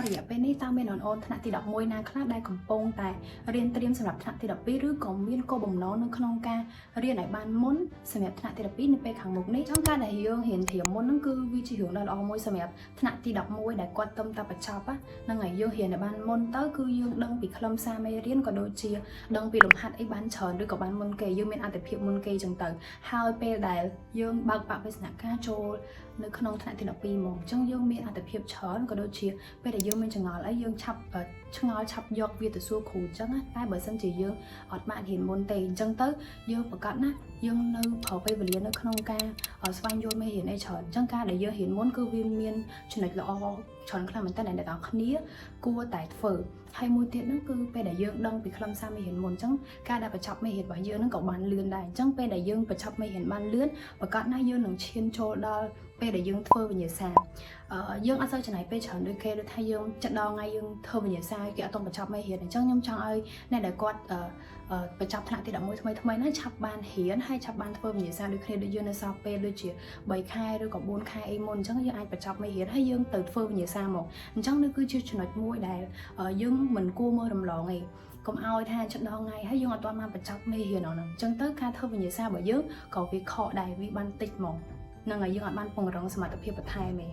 រយៈពេលនេះតើមានអូនៗថ្នាក់ទី11ណាខ្លះដែលកំពុងតែរៀនត្រៀមសម្រាប់ថ្នាក់ទី12ឬក៏មានគោលបំណងនៅក្នុងការរៀនឲ្យបានមុនសម្រាប់ថ្នាក់ទី12នៅពេលខាងមុខនេះចំការដែលយើងរៀនត្រៀមមុនហ្នឹងគឺវាជារឿងដ៏ល្អមួយសម្រាប់ថ្នាក់ទី11ដែលគាត់ទំតែបញ្ចប់ហ្នឹងហើយយើងរៀនឲ្យបានមុនទៅគឺយើងដឹងពីខ្លឹមសារមេរៀនក៏ដូចជាដឹងពីលំហាត់អីបានច្រើនឬក៏បានមុនគេយើងមានអត្ថភាពមុនគេចឹងទៅហើយពេលដែលយើងបើកបរិញ្ញាការចូលនៅក្នុងថ្នាក់ទី12ហ្មងអញ្ចឹងយើងមានអត្ថភាពច្រើនក៏ដូចជាពេលដែលយើងមានចងល់អីយើងឆាប់ឆ្ងល់ឆាប់យកវាទៅសួរគ្រូអញ្ចឹងណាតែបើសិនជាយើងអត់បានរៀនមុនទេអញ្ចឹងទៅយើងប្រកាសណាយើងនៅប្រើពេលវេលានៅក្នុងការស្វែងយល់មេរៀនអីច្រើនអញ្ចឹងការដែលយើងរៀនមុនគឺវាមានចំណុចល្អច្រើនខ្លាំងមែនតើអ្នកទាំងអស់គ្នាគួរតែធ្វើហើយមួយទៀតហ្នឹងគឺពេលដែលយើងដឹងពីខ្លឹមសារមេរៀនមុនអញ្ចឹងការដែលបញ្ចប់មេរៀនរបស់យើងហ្នឹងក៏បានលឿនដែរអញ្ចឹងពេលដែលយើងបញ្ចប់មេរៀនបានលឿនប្រកាសណាយើងនឹងឈានចូលដល់ពេលដែលយើងធ្វើវិញ្ញាសាយើងអត់សូវចំណាយពេលច្រើនដូចគេដូចថាយើងចិត្តដល់ថ្ងៃយើងធ្វើវិញ្ញាសាគេអត់ទាន់បញ្ចប់មេរៀនអញ្ចឹងខ្ញុំចង់ឲ្យអ្នកដែលគាត់បញ្ចប់ថ្នាក់ទី11ថ្មីហ្នឹងឆាប់បានរៀនហើយឆាប់បានធ្វើវិញ្ញាសាដូចគ្នាដូចយើងនៅសល់ពេលដូចជា3ខែឬក៏4ខែអីមុនអញ្ចឹងយើងអាចបញ្ចប់មេរៀនហើយយើងទៅធ្វើវិញ្ញាសាមកអញ្ចឹងនេះគឺជាចំណុចមួយដែលយើងមិនគួរមើលរំលងទេកុំឲ្យថាចិត្តដល់ថ្ងៃហើយយើងអត់ទាន់បានបញ្ចប់មេរៀនហ្នឹងអញ្ចឹងទៅការធ្វើវិញ្ញាសារបស់យើងក៏វាខកដែរវាបានតិចមកហ្នឹងហើយយើងអត់បានពង្រឹងសមត្ថភាពបន្ថែមទេ